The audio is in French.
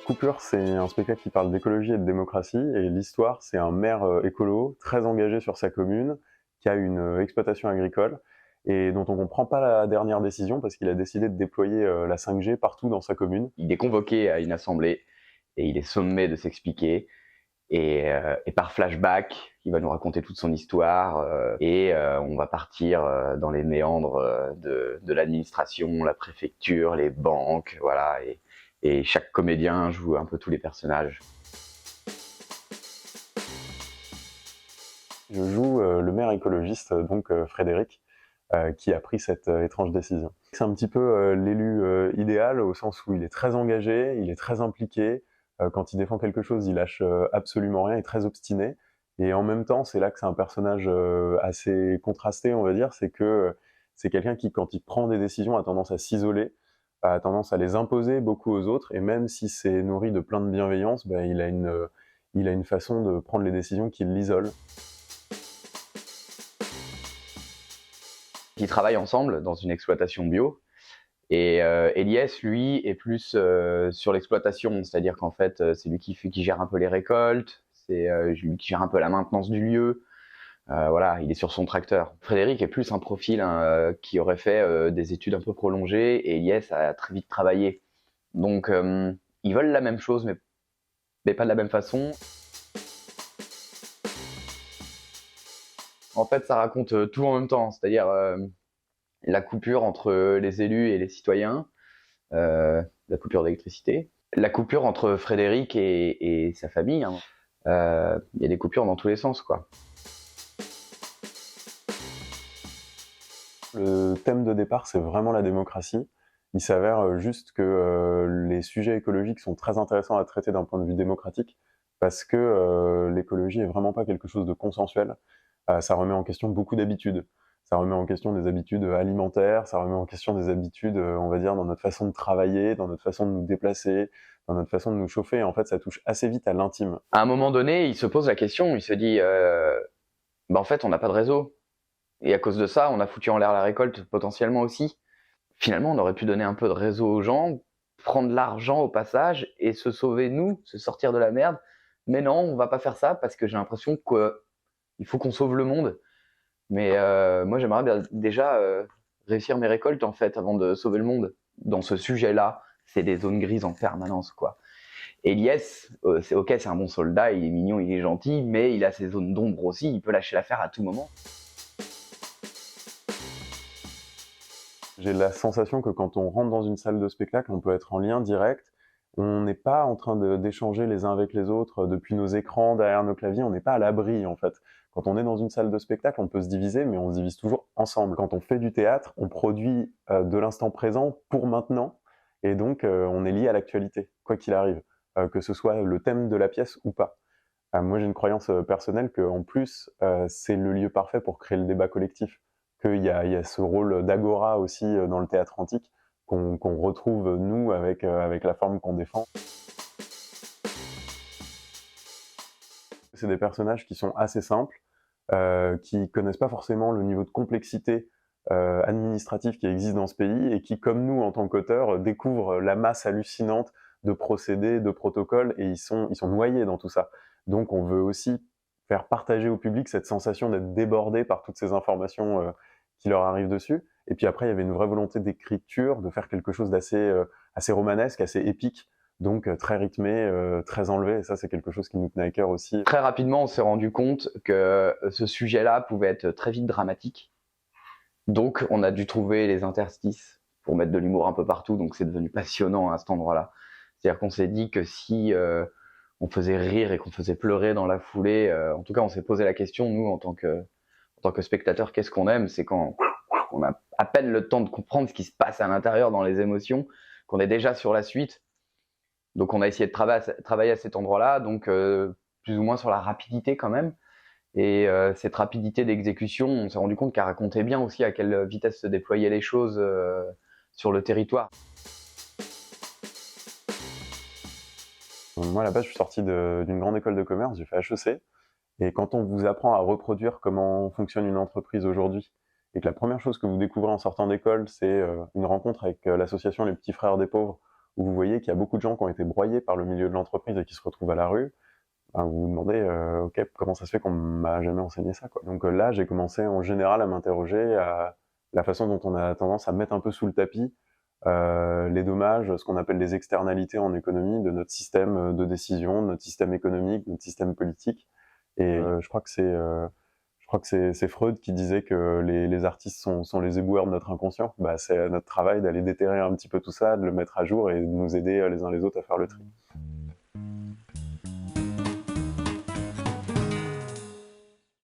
Coupure, c'est un spectacle qui parle d'écologie et de démocratie, et l'histoire, c'est un maire écolo très engagé sur sa commune, qui a une exploitation agricole, et dont on comprend pas la dernière décision parce qu'il a décidé de déployer la 5G partout dans sa commune. Il est convoqué à une assemblée et il est sommé de s'expliquer. Et par flashback, il va nous raconter toute son histoire on va partir dans les méandres de l'administration, la préfecture, les banques, voilà. Et chaque comédien joue un peu tous les personnages. Je joue le maire écologiste, donc Frédéric, qui a pris cette étrange décision. C'est un petit peu l'élu idéal au sens où il est très engagé, il est très impliqué. Quand il défend quelque chose, il lâche absolument rien, il est très obstiné. Et en même temps, c'est là que c'est un personnage assez contrasté, on va dire. C'est que c'est quelqu'un qui, quand il prend des décisions, a tendance à s'isoler, a tendance à les imposer beaucoup aux autres. Et même si c'est nourri de plein de bienveillance, ben, il a une façon de prendre les décisions qui l'isole. Ils travaillent ensemble dans une exploitation bio. Et Elias, lui, est plus sur l'exploitation, c'est-à-dire qu'en fait, c'est lui qui gère un peu les récoltes, c'est lui qui gère un peu la maintenance du lieu. Voilà, il est sur son tracteur. Frédéric est plus un profil qui aurait fait des études un peu prolongées et Elias a très vite travaillé. Donc, ils veulent la même chose, mais pas de la même façon. En fait, ça raconte tout en même temps, c'est-à-dire la coupure entre les élus et les citoyens, la coupure d'électricité, la coupure entre Frédéric et sa famille. Hein. Il y a des coupures dans tous les sens, quoi. Le thème de départ, c'est vraiment la démocratie. Il s'avère juste que les sujets écologiques sont très intéressants à traiter d'un point de vue démocratique, parce que l'écologie est vraiment pas quelque chose de consensuel. Ça remet en question beaucoup d'habitudes. Ça remet en question des habitudes alimentaires, ça remet en question des habitudes, on va dire, dans notre façon de travailler, dans notre façon de nous déplacer, dans notre façon de nous chauffer. Et en fait, ça touche assez vite à l'intime. À un moment donné, il se pose la question, il se dit, bah en fait, on n'a pas de réseau. Et à cause de ça, on a foutu en l'air la récolte potentiellement aussi. Finalement, on aurait pu donner un peu de réseau aux gens, prendre l'argent au passage et se sauver nous, se sortir de la merde. Mais non, on va pas faire ça parce que j'ai l'impression qu'il faut qu'on sauve le monde. Mais moi, j'aimerais bien déjà réussir mes récoltes en fait avant de sauver le monde. Dans ce sujet-là, c'est des zones grises en permanence, quoi. Elias, c'est ok, c'est un bon soldat, il est mignon, il est gentil, mais il a ses zones d'ombre aussi. Il peut lâcher l'affaire à tout moment. J'ai la sensation que quand on rentre dans une salle de spectacle, on peut être en lien direct. On n'est pas en train d'échanger les uns avec les autres depuis nos écrans, derrière nos claviers. On n'est pas à l'abri, en fait. Quand on est dans une salle de spectacle, on peut se diviser, mais on se divise toujours ensemble. Quand on fait du théâtre, on produit de l'instant présent pour maintenant, et donc on est lié à l'actualité, quoi qu'il arrive, que ce soit le thème de la pièce ou pas. Moi, j'ai une croyance personnelle qu'en plus, c'est le lieu parfait pour créer le débat collectif. Il y a ce rôle d'agora aussi dans le théâtre antique qu'on retrouve nous avec la forme qu'on défend. C'est des personnages qui sont assez simples, qui connaissent pas forcément le niveau de complexité administratif qui existe dans ce pays et qui, comme nous en tant qu'auteurs, découvrent la masse hallucinante de procédés, de protocoles et ils sont noyés dans tout ça. Donc on veut aussi faire partager au public cette sensation d'être débordé par toutes ces informations qui leur arrivent dessus. Et puis après, il y avait une vraie volonté d'écriture, de faire quelque chose d'assez assez romanesque, assez épique, donc très rythmé, très enlevé. Et ça, c'est quelque chose qui nous tenait à cœur aussi. Très rapidement, on s'est rendu compte que ce sujet-là pouvait être très vite dramatique. Donc, on a dû trouver les interstices pour mettre de l'humour un peu partout. Donc, c'est devenu passionnant à cet endroit-là. C'est-à-dire qu'on s'est dit que si on faisait rire et qu'on faisait pleurer dans la foulée, en tout cas, on s'est posé la question, nous, en tant que spectateurs, qu'est-ce qu'on aime? C'est quand on a à peine le temps de comprendre ce qui se passe à l'intérieur dans les émotions, qu'on est déjà sur la suite. Donc, on a essayé de travailler à cet endroit-là, donc plus ou moins sur la rapidité quand même. Et cette rapidité d'exécution, on s'est rendu compte qu'elle racontait bien aussi à quelle vitesse se déployaient les choses sur le territoire. Moi, à la base, je suis sorti d'une grande école de commerce, j'ai fait HEC. Et quand on vous apprend à reproduire comment fonctionne une entreprise aujourd'hui, et que la première chose que vous découvrez en sortant d'école, c'est une rencontre avec l'association Les Petits Frères des Pauvres, où vous voyez qu'il y a beaucoup de gens qui ont été broyés par le milieu de l'entreprise et qui se retrouvent à la rue, ben, vous vous demandez, ok, comment ça se fait qu'on m'a jamais enseigné ça, quoi. Donc là, j'ai commencé en général à m'interroger à la façon dont on a tendance à mettre un peu sous le tapis les dommages, ce qu'on appelle les externalités en économie de notre système de décision, de notre système économique, de notre système politique. Et je crois que c'est Freud qui disait que les artistes sont les éboueurs de notre inconscient. Bah, c'est notre travail d'aller déterrer un petit peu tout ça, de le mettre à jour et de nous aider les uns les autres à faire le tri.